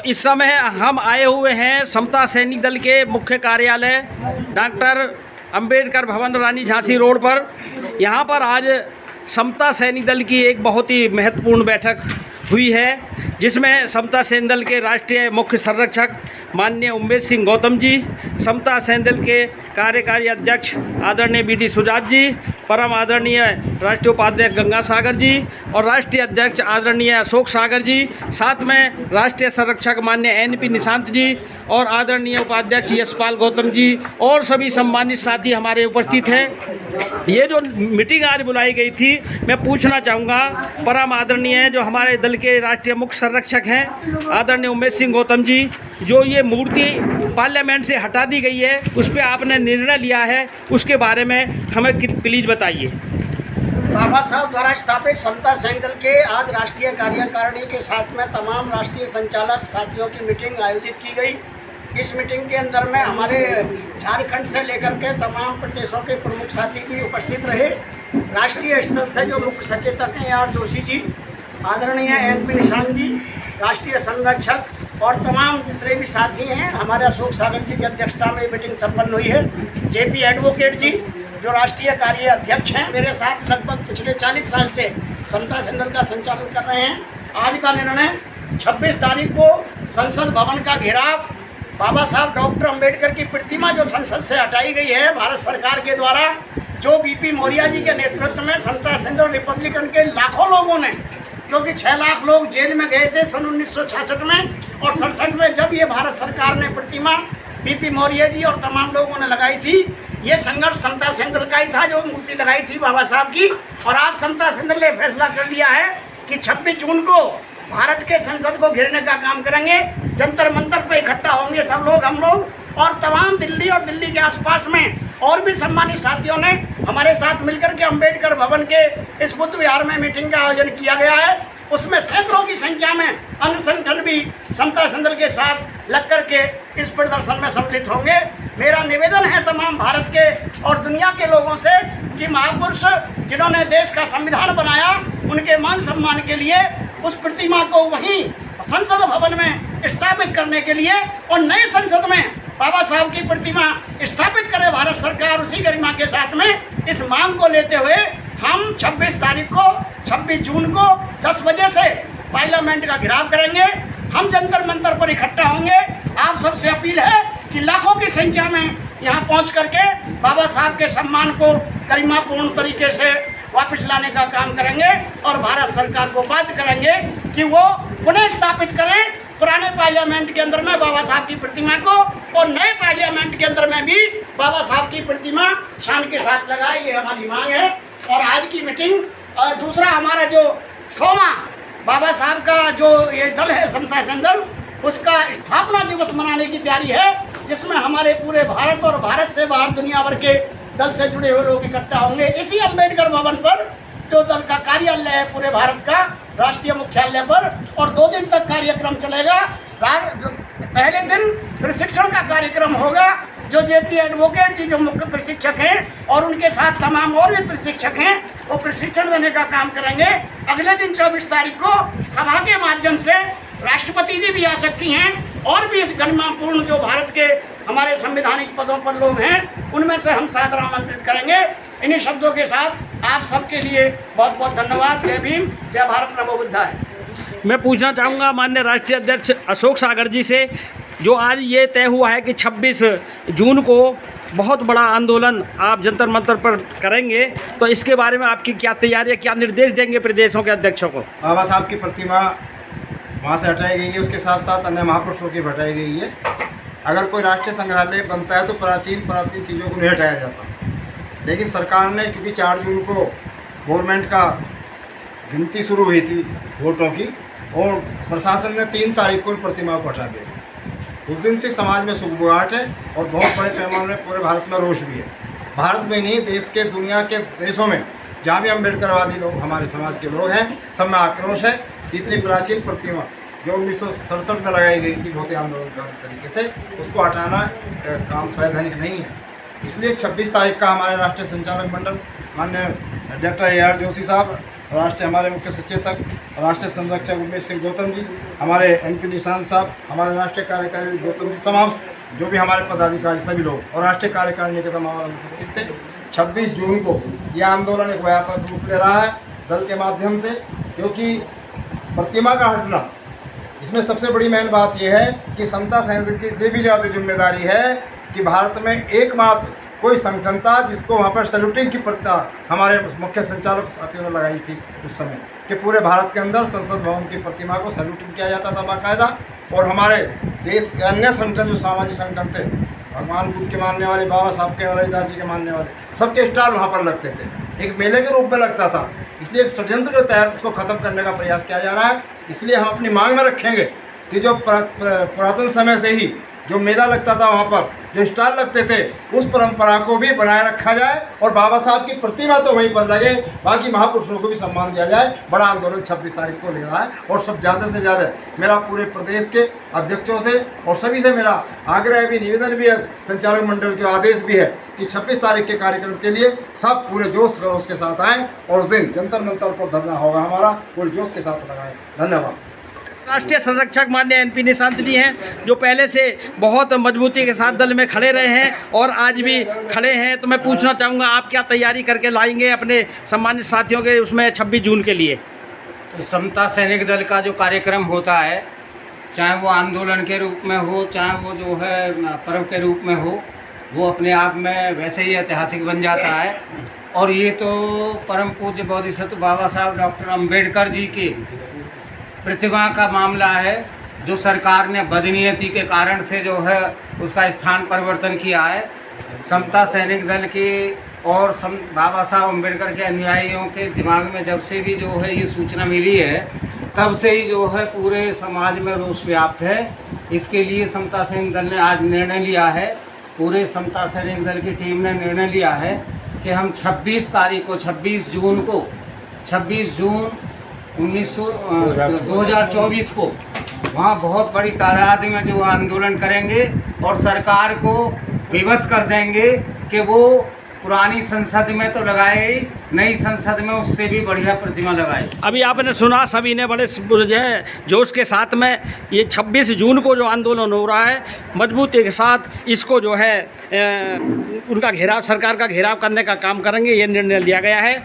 इस समय हम आए हुए हैं समता सैनिक दल के मुख्य कार्यालय डॉक्टर अंबेडकर भवन रानी झांसी रोड पर। यहाँ पर आज समता सैनिक दल की एक बहुत ही महत्वपूर्ण बैठक हुई है, जिसमें समता सैनिक दल के राष्ट्रीय मुख्य संरक्षक माननीय उमेश सिंह गौतम जी, समता सैनिक दल के कार्यकारी अध्यक्ष आदरणीय बी डी सुजात जी, परम आदरणीय राष्ट्रीय उपाध्यक्ष गंगा सागर जी और राष्ट्रीय अध्यक्ष आदरणीय अशोक सागर जी, साथ में राष्ट्रीय संरक्षक माननीय NP निशांत जी और आदरणीय उपाध्यक्ष यशपाल गौतम जी और सभी सम्मानित साथी हमारे उपस्थित हैं। ये जो मीटिंग आज बुलाई गई थी, मैं पूछना चाहूँगा परम आदरणीय जो हमारे दल के राष्ट्रीय मुख्य संरक्षक हैं आदरणीय उमेश सिंह गौतम जी, जो ये मूर्ति पार्लियामेंट से हटा दी गई है, उस पर आपने निर्णय लिया है, उसके बारे में हमें प्लीज़ बताइए। बाबा साहब द्वारा स्थापित समता सैनिक दल के आज राष्ट्रीय कार्यकारिणी के साथ में तमाम राष्ट्रीय संचालक साथियों की मीटिंग आयोजित की गई। इस मीटिंग के अंदर में हमारे झारखंड से लेकर के तमाम प्रदेशों के प्रमुख साथी भी उपस्थित रहे। राष्ट्रीय स्तर से जो मुख्य सचेतक हैं AR जोशी जी, आदरणीय NP निशांत जी, राष्ट्रीय संरक्षक और तमाम जितने भी साथी हैं, हमारे अशोक सागर जी की अध्यक्षता में मीटिंग संपन्न हुई है। JP एडवोकेट जी जो राष्ट्रीय कार्य अध्यक्ष हैं, मेरे साथ लगभग पिछले 40 साल से समता सैनिक दल का संचालन कर रहे हैं। आज का निर्णय 26 तारीख को संसद भवन का घेराव, बाबा साहब डॉक्टर अंबेडकर की प्रतिमा जो संसद से हटाई गई है भारत सरकार के द्वारा, जो BP मौर्य जी के नेतृत्व में समता सैनिक दल रिपब्लिकन के लाखों लोगों ने, क्योंकि 6 लाख लोग जेल में गए थे सन 1966 में और 67 में जब ये भारत सरकार ने प्रतिमा BP मौर्य जी और तमाम लोगों ने लगाई थी। ये संघर्ष समता सैनिक दल का ही था जो मूर्ति लगाई थी बाबा साहब की। और आज समता सैनिक दल ने फैसला कर लिया है कि 26 जून को भारत के संसद को घेरने का काम करेंगे। जंतर मंतर पर इकट्ठा होंगे सब लोग, हम लोग और तमाम दिल्ली और दिल्ली के आसपास में और भी सम्मानित साथियों ने हमारे साथ मिलकर के अंबेडकर भवन के इस बुद्ध विहार में मीटिंग का आयोजन किया गया है। उसमें सैकड़ों की संख्या में अन्य संगठन भी समता सैनिक दल के साथ लग कर के इस प्रदर्शन में सम्मिलित होंगे। मेरा निवेदन है तमाम भारत के और दुनिया के लोगों से कि महापुरुष जिन्होंने देश का संविधान बनाया, उनके मान सम्मान के लिए उस प्रतिमा को वहीं संसद भवन में स्थापित करने के लिए और नए संसद में बाबा साहब की प्रतिमा स्थापित करे भारत सरकार उसी गरिमा के साथ में, इस मांग को लेते हुए हम 26 तारीख को 26 जून को 10 बजे से पार्लियामेंट का घेराव करेंगे। हम जंतर मंतर पर इकट्ठा होंगे। आप सबसे अपील है कि लाखों की संख्या में यहाँ पहुँच करके बाबा साहब के सम्मान को गरिमापूर्ण तरीके से वापस लाने का काम करेंगे और भारत सरकार को बाध्य करेंगे कि वो पुनः स्थापित करें पुराने पार्लियामेंट के अंदर में बाबा साहब की प्रतिमा को और नए पार्लियामेंट के अंदर में भी बाबा साहब की प्रतिमा शान के साथ लगाए। ये हमारी मांग है। और आज की मीटिंग दूसरा हमारा जो 100वां बाबा साहब का जो ये दल है समता सैनिक दल, उसका स्थापना दिवस मनाने की तैयारी है, जिसमें हमारे पूरे भारत और भारत से बाहर दुनिया भर के दल से जुड़े हुए लोग इकट्ठा होंगे। इसी अंबेडकर भवन पर जो दल का कार्यालय है पूरे भारत का राष्ट्रीय मुख्यालय पर, और 2 दिन तक कार्यक्रम चलेगा। पहले दिन प्रशिक्षण का कार्यक्रम होगा, जो JP एडवोकेट जी जो मुख्य प्रशिक्षक हैं और उनके साथ तमाम और भी प्रशिक्षक हैं, वो प्रशिक्षण देने का काम करेंगे। अगले दिन 24 तारीख को सभा के माध्यम से राष्ट्रपति जी भी आ सकती हैं और भी गणमान्यपूर्ण जो भारत के हमारे संवैधानिक पदों पर लोग हैं, उनमें से हम सादर आमंत्रित करेंगे। इन्हीं शब्दों के साथ आप सबके लिए बहुत बहुत धन्यवाद। जय भीम, जय भारत, नमो बुद्धाय। मैं पूछना चाहूँगा माननीय राष्ट्रीय अध्यक्ष अशोक सागर जी से, जो आज ये तय हुआ है कि 26 जून को बहुत बड़ा आंदोलन आप जंतर मंतर पर करेंगे, तो इसके बारे में आपकी क्या तैयारी है, क्या निर्देश देंगे प्रदेशों के अध्यक्षों को? बाबा साहब की प्रतिमा वहाँ से हटाई गई है, उसके साथ साथ अन्य महापुरुषों की हटाई गई है। अगर कोई राष्ट्रीय संग्रहालय बनता है तो प्राचीन चीज़ों को नहीं हटाया जाता, लेकिन सरकार ने क्योंकि 4 जून को गवर्नमेंट का गिनती शुरू हुई थी वोटों की, और प्रशासन ने 3 तारीख को प्रतिमा को हटा दिया। उस दिन से समाज में सुगबुगाहट है और बहुत बड़े पैमाने में पूरे भारत में रोष भी है। भारत में नहीं, देश के दुनिया के देशों में जहाँ भी अम्बेडकरवादी लोग हमारे समाज के लोग हैं, सब में आक्रोश है। इतनी प्राचीन प्रतिमा जो 1967 में लगाई गई थी बहुत ही आंदोलनकारी तरीके से, उसको हटाना काम संवैधानिक नहीं है। इसलिए 26 तारीख का हमारे राष्ट्रीय संचालक मंडल माननीय डॉक्टर AR जोशी साहब राष्ट्रीय हमारे मुख्य सचेतक राष्ट्रीय संरक्षक उमेश सिंह गौतम जी, हमारे MP निशांत साहब, हमारे राष्ट्रीय कार्यकारी गौतम जी, तमाम जो भी हमारे पदाधिकारी सभी लोग और राष्ट्रीय कार्यकारिणी के तमाम उपस्थित थे। 26 जून को यह आंदोलन एक व्यापक रूप ले रहा है दल के माध्यम से, क्योंकि प्रतिमा का हटना, इसमें सबसे बड़ी मेन बात यह है कि समता सैनिक की इसलिए भी ज़्यादा जिम्मेदारी है कि भारत में एकमात्र कोई संगठन था जिसको वहाँ पर सैल्यूटिंग की प्रथा हमारे मुख्य संचालक साथियों ने लगाई थी उस समय, कि पूरे भारत के अंदर संसद भवन की प्रतिमा को सैल्यूटिंग किया जाता था बाकायदा। और हमारे देश के अन्य संगठन जो सामाजिक संगठन थे, भगवान बुद्ध के मानने वाले, बाबा साहब के, रविदास जी के मानने वाले, सबके स्टाल वहाँ पर लगते थे, एक मेले के रूप में लगता था। इसलिए एक षड्यंत्र के तहत उसको ख़त्म करने का प्रयास किया जा रहा है। इसलिए हम अपनी मांग में रखेंगे कि जो पुरातन समय से ही जो मेला लगता था, वहाँ पर जो स्टाल लगते थे, उस परंपरा को भी बनाए रखा जाए और बाबा साहब की प्रतिमा तो वहीं पर लगे, बाकी महापुरुषों को भी सम्मान दिया जाए। बड़ा आंदोलन 26 तारीख को ले रहा है और सब ज़्यादा से ज़्यादा मेरा पूरे प्रदेश के अध्यक्षों से और सभी से मेरा आग्रह भी, निवेदन भी है, संचालक मंडल के आदेश भी है कि 26 तारीख के कार्यक्रम के लिए सब पूरे जोश खरोश के साथ आएँ और उस दिन जंतर मंतर पर धरना होगा हमारा, पूरे जोश के साथ लगाएं। धन्यवाद। राष्ट्रीय संरक्षक माननीय MP निशांत जी हैं, जो पहले से बहुत मजबूती के साथ दल में खड़े रहे हैं और आज भी खड़े हैं। तो मैं पूछना चाहूँगा, आप क्या तैयारी करके लाएंगे अपने सम्मानित साथियों के उसमें 26 जून के लिए? तो समता सैनिक दल का जो कार्यक्रम होता है, चाहे वो आंदोलन के रूप में हो, चाहे वो जो है पर्व के रूप में हो, वो अपने आप में वैसे ही ऐतिहासिक बन जाता है। और ये तो परम पूज्य बोधिसत्व बाबा साहब डॉक्टर अम्बेडकर जी की प्रतिमा का मामला है, जो सरकार ने बदनीयती के कारण से जो है उसका स्थान परिवर्तन किया है। समता सैनिक दल के और बाबा साहब अम्बेडकर के अनुयायियों के दिमाग में जब से भी जो है ये सूचना मिली है, तब से ही जो है पूरे समाज में रोष व्याप्त है। इसके लिए समता सैनिक दल ने आज निर्णय लिया है, पूरे समता सैनिक दल की टीम ने निर्णय लिया है कि हम 26 तारीख को, 26 जून 2024 को वहाँ बहुत बड़ी तादाद में जो आंदोलन करेंगे और सरकार को विवश कर देंगे कि वो पुरानी संसद में तो लगाए, नई संसद में उससे भी बढ़िया प्रतिमा लगाए। अभी आपने सुना, सभी ने बड़े जो है जोश के साथ में ये 26 जून को जो आंदोलन हो रहा है, मजबूती के साथ इसको जो है उनका घेराव, सरकार का घेराव करने का काम करेंगे, ये निर्णय लिया गया है।